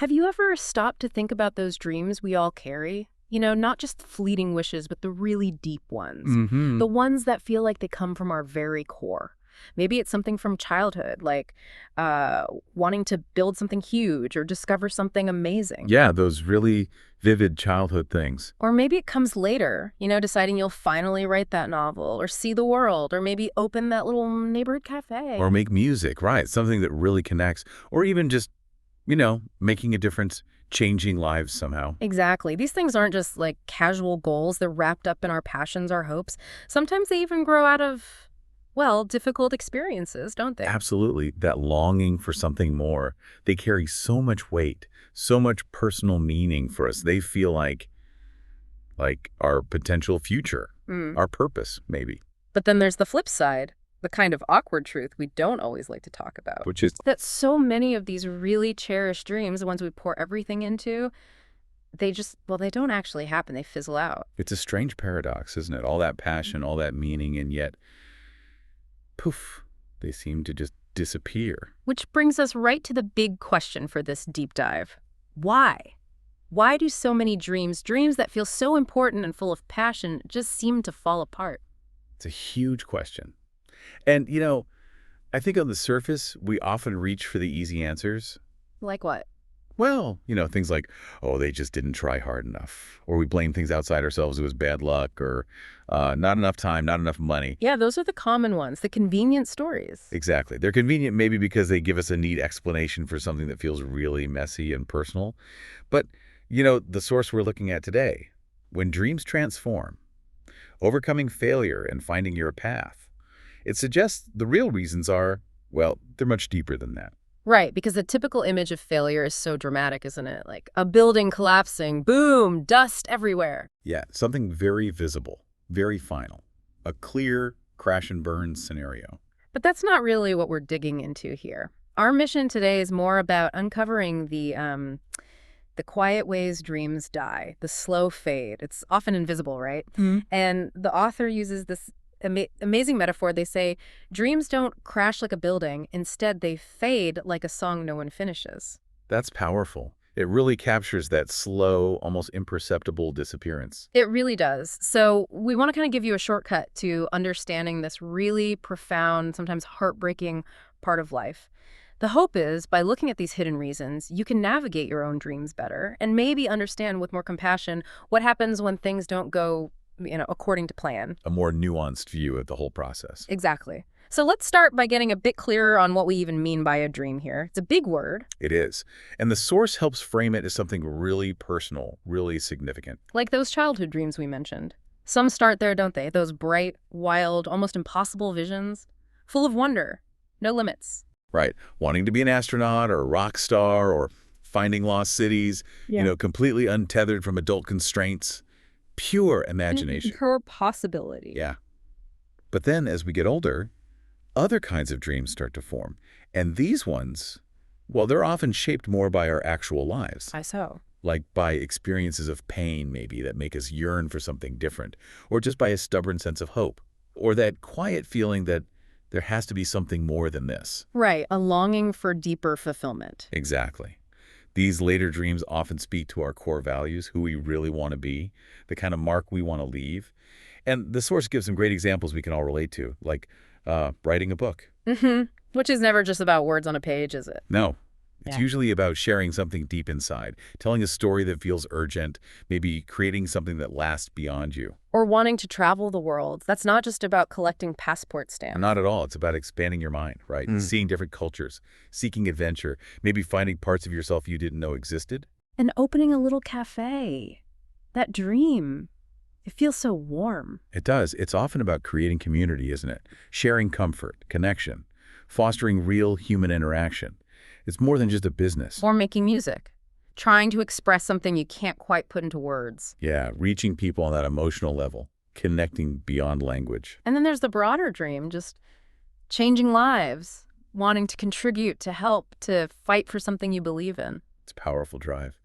Have you ever stopped to think about those dreams we all carry? Not just fleeting wishes, but the really deep ones. Mm-hmm. The ones that feel like they come from our very core. Maybe it's something from childhood, like wanting to build something huge or discover something amazing. Yeah, those really vivid childhood things. Or maybe it comes later, deciding you'll finally write that novel or see the world or maybe open that little neighborhood cafe. Or make music, right? Something that really connects. Or even just, making a difference, changing lives somehow. Exactly. These things aren't just like casual goals. They're wrapped up in our passions, our hopes. Sometimes they even grow out of, well, difficult experiences, don't they? Absolutely. That longing for something more. They carry so much weight, so much personal meaning for us. They feel like our potential future, our purpose, maybe. But then there's the flip side, the kind of awkward truth we don't always like to talk about. Which is That so many of these really cherished dreams, the ones we pour everything into, they don't actually happen. They fizzle out. it's a strange paradox, isn't it? All that passion, all that meaning, and yet, poof, they seem to just disappear. Which brings us right to the big question for this deep dive. Why? Why do so many dreams that feel so important and full of passion, just seem to fall apart? It's a huge question. And, I think on the surface, we often reach for the easy answers. Like what? Well, things like, oh, they just didn't try hard enough. Or we blame things outside ourselves. It was bad luck, or not enough time, not enough money. Yeah, those are the common ones, the convenient stories. Exactly. They're convenient maybe because they give us a neat explanation for something that feels really messy and personal. But, the source we're looking at today, when dreams transform, overcoming failure and finding your path, it suggests the real reasons are, well, they're much deeper than that. Right, because the typical image of failure is so dramatic, isn't it? Like a building collapsing, boom, dust everywhere. Yeah, something very visible, very final. A clear crash and burn scenario. But that's not really what we're digging into here. Our mission today is more about uncovering the quiet ways dreams die, the slow fade. It's often invisible, right? And the author uses this amazing metaphor. They say, dreams don't crash like a building. Instead, they fade like a song no one finishes. That's powerful. It really captures that slow, almost imperceptible disappearance. It really does. So we want to kind of give you a shortcut to understanding this really profound, sometimes heartbreaking part of life. The hope is, by looking at these hidden reasons, you can navigate your own dreams better and maybe understand with more compassion what happens when things don't go, according to plan. A more nuanced view of the whole process. Exactly. So let's start by getting a bit clearer on what we even mean by a dream here. It's a big word. It is. And the source helps frame it as something really personal, really significant. Like those childhood dreams we mentioned. Some start there, don't they? Those bright, wild, almost impossible visions, full of wonder, no limits. Right. Wanting to be an astronaut or a rock star or finding lost cities, completely untethered from adult constraints. Pure imagination. Pure possibility. Yeah. But then as we get older, other kinds of dreams start to form. And these ones, well, they're often shaped more by our actual lives. Why so? Like by experiences of pain, maybe, that make us yearn for something different. Or just by a stubborn sense of hope. Or that quiet feeling that there has to be something more than this. Right, a longing for deeper fulfillment. Exactly. These later dreams often speak to our core values, who we really want to be, the kind of mark we want to leave. And the source gives some great examples we can all relate to, like writing a book. Which is never just about words on a page, is it? No. It's usually about sharing something deep inside, telling a story that feels urgent, maybe creating something that lasts beyond you. Or wanting to travel the world. That's not just about collecting passport stamps. Not at all. It's about expanding your mind, right? Seeing different cultures, seeking adventure, maybe finding parts of yourself you didn't know existed. And opening a little cafe. That dream. It feels so warm. It does. It's often about creating community, isn't it? Sharing comfort, connection, fostering real human interaction. It's more than just a business. Or making music. Trying to express something you can't quite put into words. Yeah, reaching people on that emotional level, connecting beyond language. And then there's the broader dream, just changing lives, wanting to contribute, to help, to fight for something you believe in. It's a powerful drive.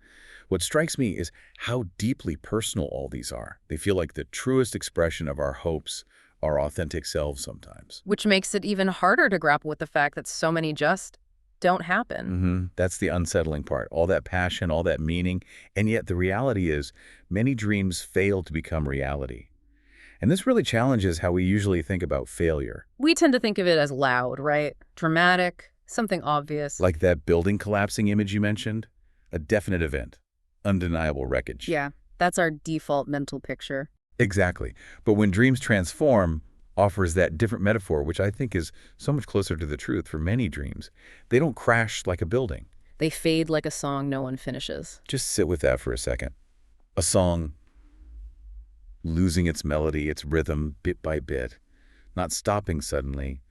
What strikes me is how deeply personal all these are. They feel like the truest expression of our hopes, our authentic selves sometimes. Which makes it even harder to grapple with the fact that so many just don't happen. That's the unsettling part. All that passion, all that meaning. And yet the reality is many dreams fail to become reality. And this really challenges how we usually think about failure. We tend to think of it as loud, right? Dramatic, something obvious. Like that building collapsing image you mentioned. A definite event. Undeniable wreckage. Yeah, that's our default mental picture. Exactly. But when dreams transform, offers that different metaphor, which I think is so much closer to the truth for many dreams. They don't crash like a building. They fade like a song no one finishes. Just sit with that for a second. A song losing its melody, its rhythm, bit by bit, not stopping suddenly,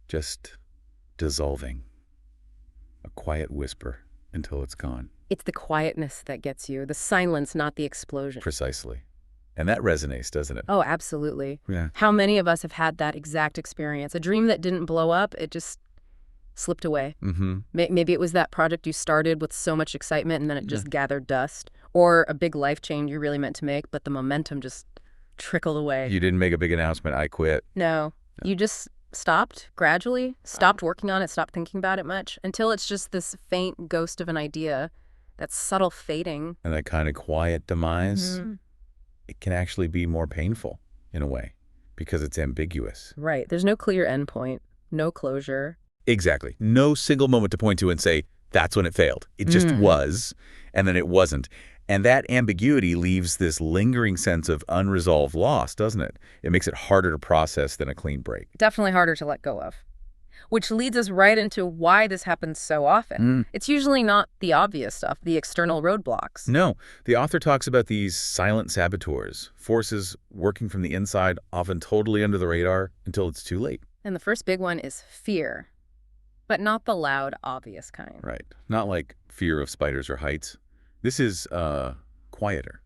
just dissolving. A quiet whisper until it's gone. It's the quietness that gets you, the silence, not the explosion. Precisely. And that resonates, doesn't it? Oh, absolutely. Yeah. How many of us have had that exact experience? A dream that didn't blow up, it just slipped away. Maybe it was that project you started with so much excitement and then it just gathered dust. Or a big life change you really meant to make, but the momentum just trickled away. You didn't make a big announcement, I quit. No. You just stopped gradually, stopped working on it, stopped thinking about it much, until it's just this faint ghost of an idea, that subtle fading. And that kind of quiet demise, it can actually be more painful in a way because it's ambiguous. Right. There's no clear endpoint, no closure. Exactly. No single moment to point to and say, that's when it failed. It just was, and then it wasn't. And that ambiguity leaves this lingering sense of unresolved loss, doesn't it? It makes it harder to process than a clean break. Definitely harder to let go of. Which leads us right into why this happens so often. It's usually not the obvious stuff, the external roadblocks. No, the author talks about these silent saboteurs, forces working from the inside, often totally under the radar until it's too late. And the first big one is fear, but not the loud, obvious kind. Right. Not like fear of spiders or heights. This is quieter,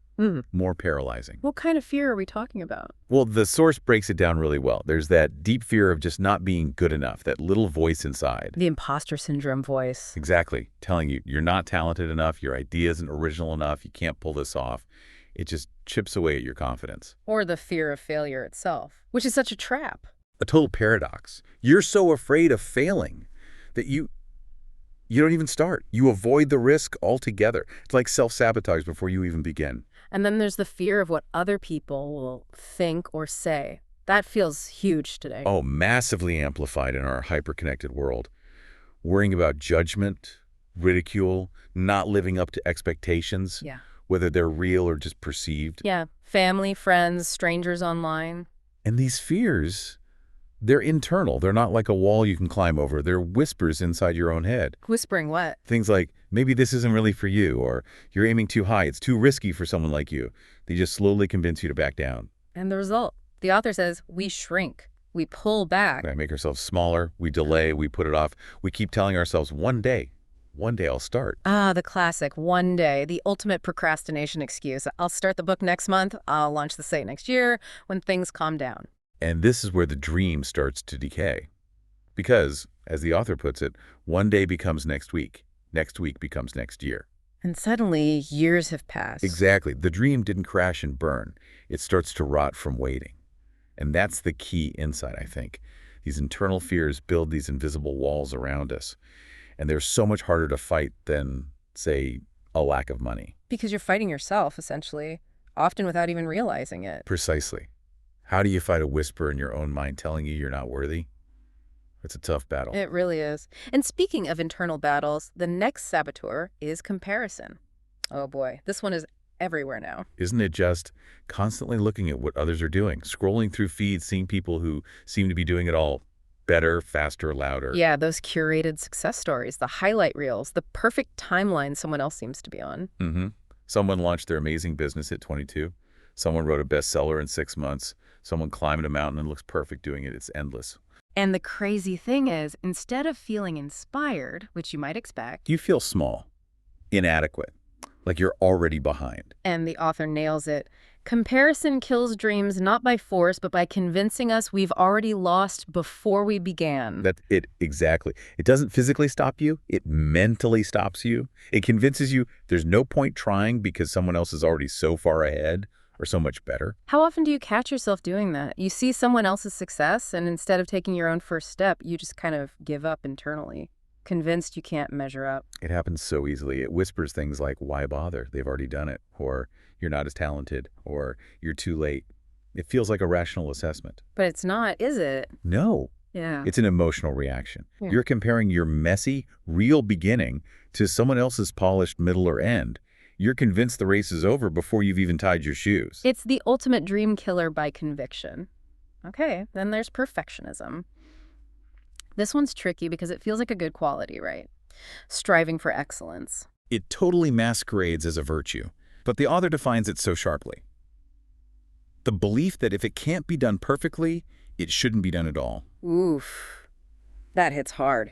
more paralyzing. What kind of fear are we talking about? Well, the source breaks it down really well. There's that deep fear of just not being good enough, that little voice inside. The imposter syndrome voice. Exactly. Telling you you're not talented enough, your idea isn't original enough, you can't pull this off. It just chips away at your confidence. Or the fear of failure itself, which is such a trap. A total paradox. You're so afraid of failing that you don't even start. You avoid the risk altogether. It's like self-sabotage before you even begin. And then there's the fear of what other people will think or say. That feels huge today. Oh, massively amplified in our hyper-connected world. Worrying about judgment, ridicule, not living up to expectations, whether they're real or just perceived. Yeah, family, friends, strangers online. And these fears, they're internal. They're not like a wall you can climb over. They're whispers inside your own head. Whispering what? Things like, maybe this isn't really for you, or you're aiming too high. It's too risky for someone like you. They just slowly convince you to back down. And the result? The author says, we shrink. We pull back. We make ourselves smaller. We delay. We put it off. We keep telling ourselves, one day I'll start. Ah, the classic, one day, the ultimate procrastination excuse. I'll start the book next month. I'll launch the site next year when things calm down. And this is where the dream starts to decay. Because, as the author puts it, one day becomes next week becomes next year. And suddenly, years have passed. Exactly. The dream didn't crash and burn. It starts to rot from waiting. And that's the key insight, I think. These internal fears build these invisible walls around us. And they're so much harder to fight than, say, a lack of money. Because you're fighting yourself, essentially, often without even realizing it. Precisely. How do you fight a whisper in your own mind telling you you're not worthy? It's a tough battle. It really is. And speaking of internal battles, the next saboteur is comparison. Oh boy, this one is everywhere now. Isn't it just constantly looking at what others are doing, scrolling through feeds, seeing people who seem to be doing it all better, faster, louder? Yeah, those curated success stories, the highlight reels, the perfect timeline someone else seems to be on. Someone launched their amazing business at 22. Someone wrote a bestseller in 6 months. Someone climbed a mountain and looks perfect doing it. It's endless. And the crazy thing is, instead of feeling inspired, which you might expect, You feel small, inadequate, like you're already behind. and the author nails it, comparison kills dreams not by force, but by convincing us we've already lost before we began. That's it, exactly. It doesn't physically stop you. It mentally stops you. It convinces you there's no point trying because someone else is already so far ahead or so much better. How often do you catch yourself doing that? You see someone else's success, and instead of taking your own first step, you just kind of give up internally. convinced you can't measure up. It happens so easily. It whispers things like, why bother? They've already done it. Or you're not as talented. Or you're too late. It feels like a rational assessment. But it's not, is it? No. Yeah. It's an emotional reaction. Yeah. You're comparing your messy, real beginning to someone else's polished middle or end. You're convinced the race is over before you've even tied your shoes. It's the ultimate dream killer by conviction. Okay, then there's perfectionism. This one's tricky because it feels like a good quality, right? Striving for excellence. It totally masquerades as a virtue, but the author defines it so sharply. The belief that if it can't be done perfectly, it shouldn't be done at all. Oof. That hits hard.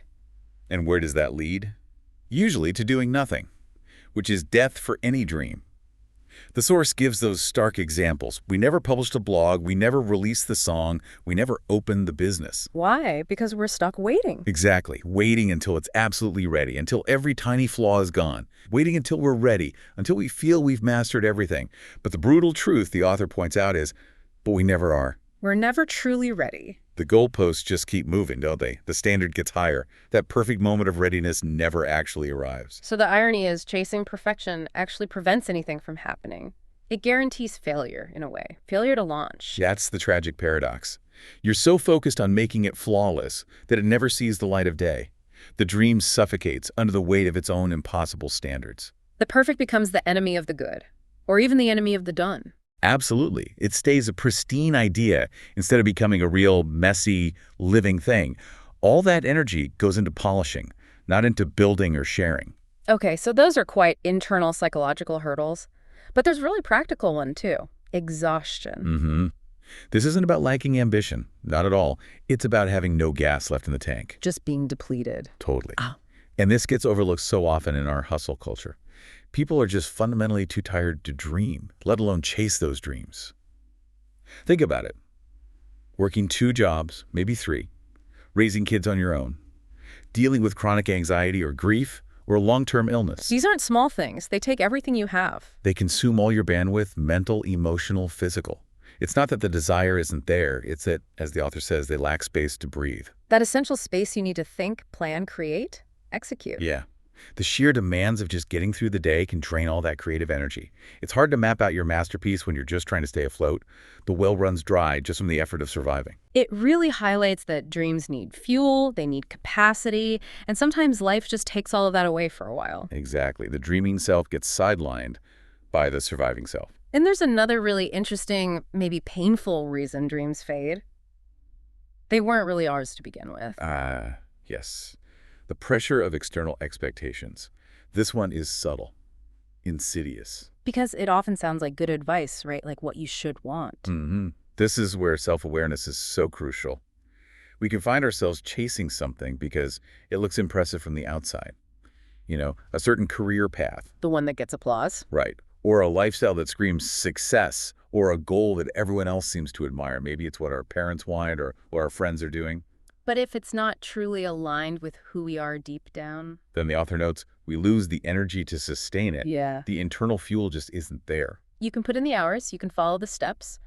And where does that lead? Usually to doing nothing, which is death for any dream. The source gives those stark examples. We never published a blog, we never released the song, we never opened the business. Why? Because we're stuck waiting. Exactly. Waiting until it's absolutely ready, until every tiny flaw is gone. Waiting until we're ready, until we feel we've mastered everything. But the brutal truth, the author points out, is, but we never are. We're never truly ready. The goalposts just keep moving, don't they? The standard gets higher. That perfect moment of readiness never actually arrives. So the irony is chasing perfection actually prevents anything from happening. It guarantees failure, in a way. Failure to launch. That's the tragic paradox. You're so focused on making it flawless that it never sees the light of day. The dream suffocates under the weight of its own impossible standards. The perfect becomes the enemy of the good, or even the enemy of the done. Absolutely. It stays a pristine idea instead of becoming a real, messy, living thing. All that energy goes into polishing, not into building or sharing. Okay, so those are quite internal psychological hurdles. But there's really practical one, too. Exhaustion. This isn't about lacking ambition. Not at all. It's about having no gas left in the tank. Just being depleted. Totally. And this gets overlooked so often in our hustle culture. People are just fundamentally too tired to dream, let alone chase those dreams. Think about it. Working 2 jobs, maybe 3, raising kids on your own, dealing with chronic anxiety or grief or long-term illness. These aren't small things. They take everything you have. They consume all your bandwidth, mental, emotional, physical. It's not that the desire isn't there. It's that, as the author says, they lack space to breathe. That essential space you need to think, plan, create, execute. Yeah. The sheer demands of just getting through the day can drain all that creative energy. It's hard to map out your masterpiece when you're just trying to stay afloat. The well runs dry just from the effort of surviving. It really highlights that dreams need fuel, they need capacity, and sometimes life just takes all of that away for a while. Exactly. The dreaming self gets sidelined by the surviving self. And there's another really interesting, maybe painful reason dreams fade. They weren't really ours to begin with. Yes. The pressure of external expectations. This one is subtle, insidious. Because it often sounds like good advice, right? Like what you should want. This is where self-awareness is so crucial. We can find ourselves chasing something because it looks impressive from the outside. You know, a certain career path. The one that gets applause. Right. Or a lifestyle that screams success, or a goal that everyone else seems to admire. Maybe it's what our parents want or our friends are doing. But if it's not truly aligned with who we are deep down... Then the author notes, we lose the energy to sustain it. Yeah. The internal fuel just isn't there. You can put in the hours, you can follow the steps,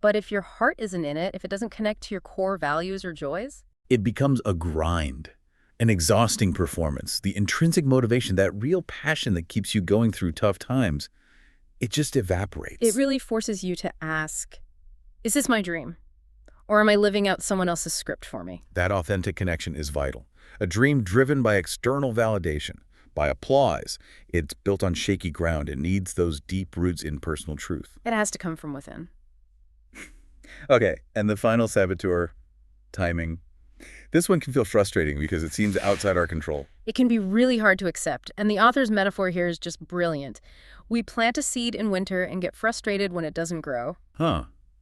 but if your heart isn't in it, if it doesn't connect to your core values or joys... It becomes a grind, an exhausting performance. The intrinsic motivation, that real passion that keeps you going through tough times, it just evaporates. It really forces you to ask, is this my dream? Or am I living out someone else's script for me? That authentic connection is vital. A dream driven by external validation, by applause. It's built on shaky ground. It needs those deep roots in personal truth. It has to come from within. Okay, and the final saboteur, timing. This one can feel frustrating because it seems outside our control. It can be really hard to accept, and the author's metaphor here is just brilliant. We plant a seed in winter and get frustrated when it doesn't grow.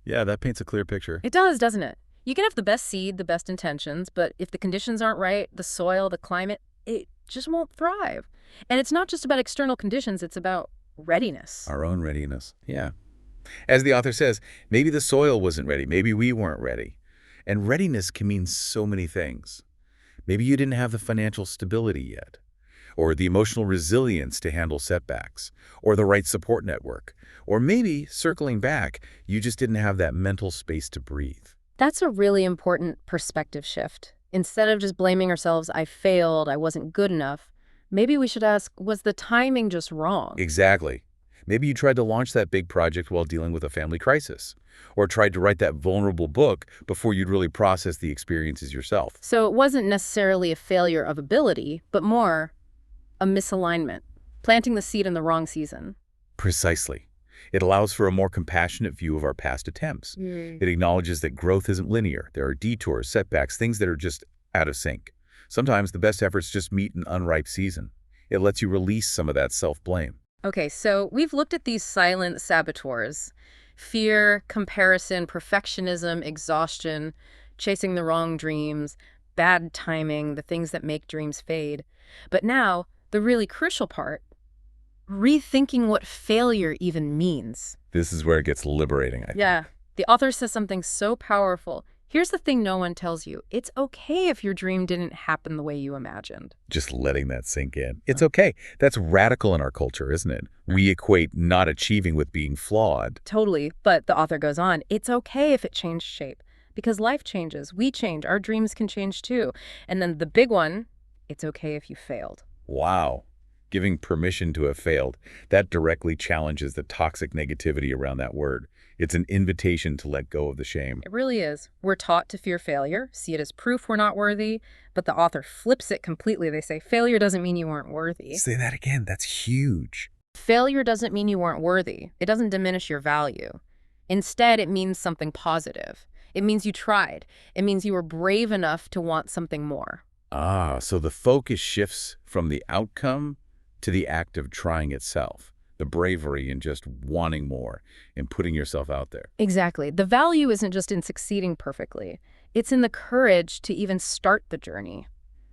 Yeah, that paints a clear picture. It does, doesn't it? You can have the best seed, the best intentions, but if the conditions aren't right, the soil, the climate, it just won't thrive. And it's not just about external conditions, it's about readiness. Our own readiness, yeah. As the author says, maybe the soil wasn't ready, maybe we weren't ready. And readiness can mean so many things. Maybe you didn't have the financial stability yet, or the emotional resilience to handle setbacks, or the right support network. Or maybe, circling back, you just didn't have that mental space to breathe. That's a really important perspective shift. Instead of just blaming ourselves, I failed, I wasn't good enough, maybe we should ask, was the timing just wrong? Exactly. Maybe you tried to launch that big project while dealing with a family crisis, or tried to write that vulnerable book before you'd really process the experiences yourself. So it wasn't necessarily a failure of ability, but more a misalignment, planting the seed in the wrong season. Precisely. It allows for a more compassionate view of our past attempts. It acknowledges that growth isn't linear. There are detours, setbacks, things that are just out of sync. Sometimes the best efforts just meet an unripe season. It lets you release some of that self-blame. Okay, so we've looked at these silent saboteurs: fear, comparison, perfectionism, exhaustion, chasing the wrong dreams, bad timing, the things that make dreams fade. But now, the really crucial part, rethinking what failure even means. This is where it gets liberating, I think. Yeah, the author says something so powerful. Here's the thing no one tells you. It's okay if your dream didn't happen the way you imagined. Just letting that sink in. It's okay. That's radical in our culture, isn't it? We equate not achieving with being flawed. Totally, but the author goes on, it's okay if it changed shape. Because life changes, we change, our dreams can change too. And then the big one, it's okay if you failed. Wow. Giving permission to have failed, that directly challenges the toxic negativity around that word. It's an invitation to let go of the shame. It really is. We're taught to fear failure, see it as proof we're not worthy, but the author flips it completely. They say, failure doesn't mean you weren't worthy. Say that again. That's huge. Failure doesn't mean you weren't worthy. It doesn't diminish your value. Instead, it means something positive. It means you tried. It means you were brave enough to want something more. Ah, so the focus shifts from the outcome to the act of trying itself. The bravery in just wanting more and putting yourself out there. Exactly. The value isn't just in succeeding perfectly. It's in the courage to even start the journey,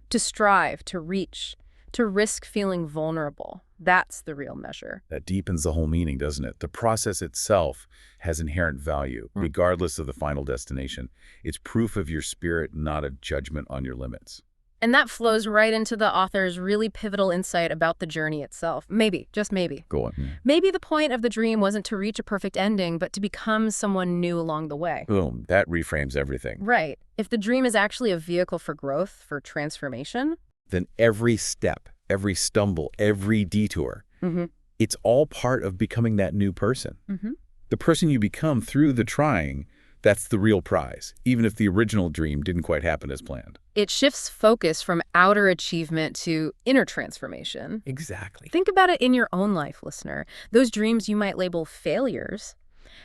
to strive, to reach, to risk feeling vulnerable. That's the real measure. That deepens the whole meaning, doesn't it? The process itself has inherent value, regardless of the final destination. It's proof of your spirit, not a judgment on your limits. And that flows right into the author's really pivotal insight about the journey itself. Maybe, just maybe. Go on. Maybe the point of the dream wasn't to reach a perfect ending, but to become someone new along the way. Boom. That reframes everything. Right. If the dream is actually a vehicle for growth, for transformation, then every step, every stumble, every detour, it's all part of becoming that new person. The person you become through the trying, that's the real prize, even if the original dream didn't quite happen as planned. It shifts focus from outer achievement to inner transformation. Exactly. Think about it in your own life, listener. Those dreams you might label failures,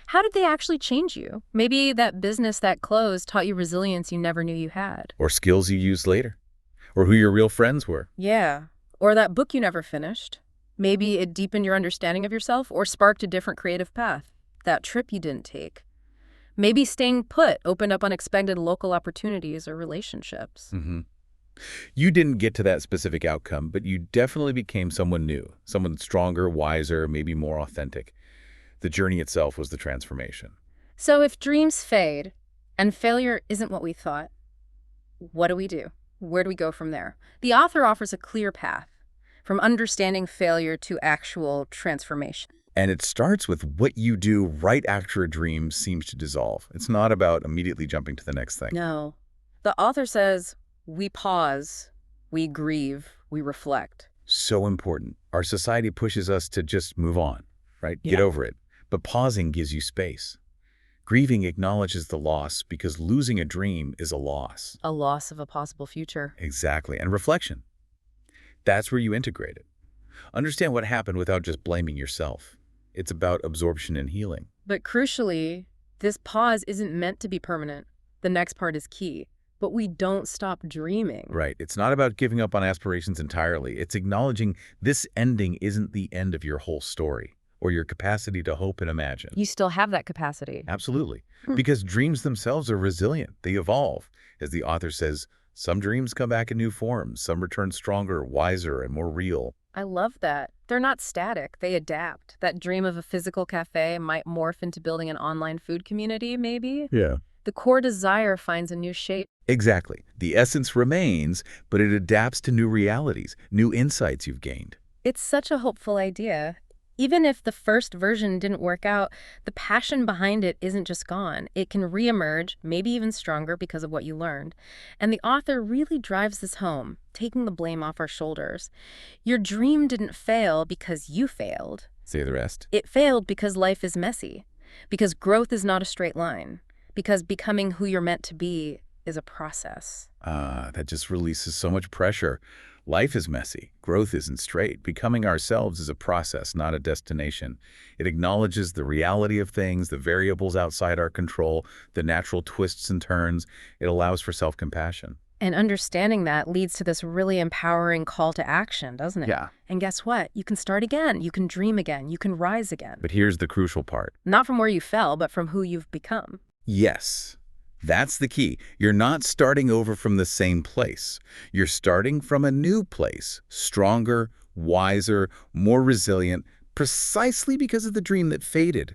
how did they actually change you? Maybe that business that closed taught you resilience you never knew you had. Or skills you used later. Or who your real friends were. Yeah. Or that book you never finished. Maybe it deepened your understanding of yourself or sparked a different creative path. That trip you didn't take. Maybe staying put opened up unexpected local opportunities or relationships. You didn't get to that specific outcome, but you definitely became someone new, someone stronger, wiser, maybe more authentic. The journey itself was the transformation. So if dreams fade and failure isn't what we thought, what do we do? Where do we go from there? The author offers a clear path from understanding failure to actual transformation. And it starts with what you do right after a dream seems to dissolve. It's not about immediately jumping to the next thing. No. The author says, we pause, we grieve, we reflect. So important. Our society pushes us to just move on, right? Yeah. Get over it. But pausing gives you space. Grieving acknowledges the loss because losing a dream is a loss. A loss of a possible future. Exactly. And reflection. That's where you integrate it. Understand what happened without just blaming yourself. It's about absorption and healing. But crucially, this pause isn't meant to be permanent. The next part is key. But we don't stop dreaming. Right. It's not about giving up on aspirations entirely. It's acknowledging this ending isn't the end of your whole story or your capacity to hope and imagine. You still have that capacity. Absolutely. Because dreams themselves are resilient. They evolve. As the author says, some dreams come back in new forms. Some return stronger, wiser, and more real. I love that. They're not static. They adapt. That dream of a physical cafe might morph into building an online food community, maybe. Yeah. The core desire finds a new shape. Exactly. The essence remains, but it adapts to new realities, new insights you've gained. It's such a hopeful idea. Even if the first version didn't work out, the passion behind it isn't just gone. It can reemerge, maybe even stronger because of what you learned. And the author really drives this home, taking the blame off our shoulders. Your dream didn't fail because you failed. Say the rest. It failed because life is messy, because growth is not a straight line, because becoming who you're meant to be is a process. That just releases so much pressure. Life is messy. Growth isn't straight. Becoming ourselves is a process, not a destination. It acknowledges the reality of things, the variables outside our control, the natural twists and turns. It allows for self-compassion. And understanding that leads to this really empowering call to action, doesn't it? Yeah. And guess what? You can start again. You can dream again. You can rise again. But here's the crucial part. Not from where you fell, but from who you've become. Yes. That's the key. You're not starting over from the same place. You're starting from a new place, stronger, wiser, more resilient, precisely because of the dream that faded.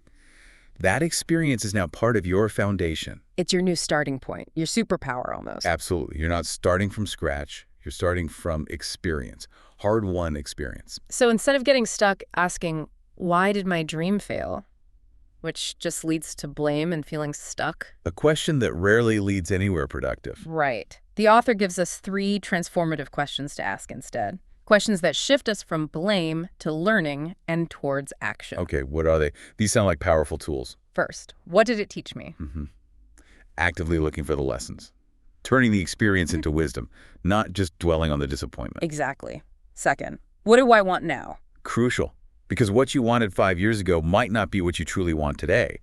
That experience is now part of your foundation. It's your new starting point, your superpower almost. Absolutely. You're not starting from scratch. You're starting from experience, hard-won experience. So instead of getting stuck asking, why did my dream fail? Which just leads to blame and feeling stuck. A question that rarely leads anywhere productive. Right. The author gives us 3 transformative questions to ask instead. Questions that shift us from blame to learning and towards action. Okay, what are they? These sound like powerful tools. First, what did it teach me? Actively looking for the lessons. Turning the experience into wisdom, not just dwelling on the disappointment. Exactly. Second, what do I want now? Crucial. Because what you wanted 5 years ago might not be what you truly want today.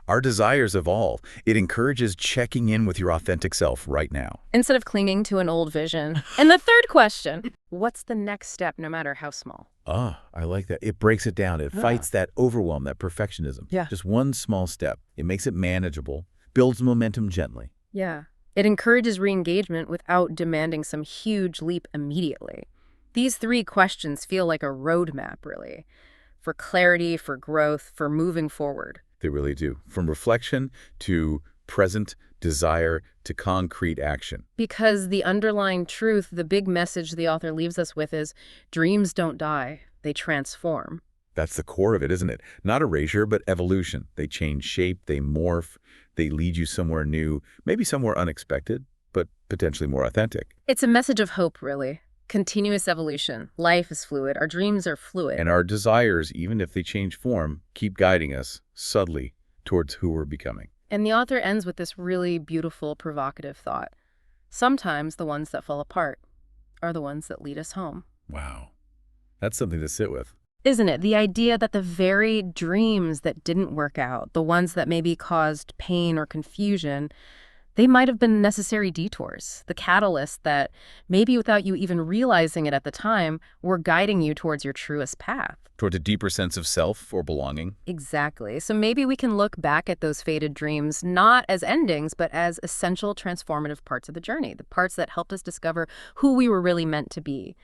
Our desires evolve. It encourages checking in with your authentic self right now. Instead of clinging to an old vision. And the third question, what's the next step no matter how small? I like that. It breaks it down. It fights that overwhelm, that perfectionism. Yeah. Just one small step. It makes it manageable, builds momentum gently. Yeah. It encourages re-engagement without demanding some huge leap immediately. These 3 questions feel like a roadmap, really, for clarity, for growth, for moving forward. They really do. From reflection to present desire to concrete action. Because the underlying truth, the big message the author leaves us with is, dreams don't die, they transform. That's the core of it, isn't it? Not erasure, but evolution. They change shape, they morph, they lead you somewhere new, maybe somewhere unexpected, but potentially more authentic. It's a message of hope, really. Continuous evolution. Life is fluid. Our dreams are fluid. And our desires, even if they change form, keep guiding us subtly towards who we're becoming. And the author ends with this really beautiful, provocative thought. Sometimes the ones that fall apart are the ones that lead us home. Wow. That's something to sit with. Isn't it? The idea that the very dreams that didn't work out, the ones that maybe caused pain or confusion, they might have been necessary detours, the catalyst that, maybe without you even realizing it at the time, were guiding you towards your truest path. Towards a deeper sense of self or belonging. Exactly. So maybe we can look back at those faded dreams not as endings, but as essential transformative parts of the journey, the parts that helped us discover who we were really meant to be.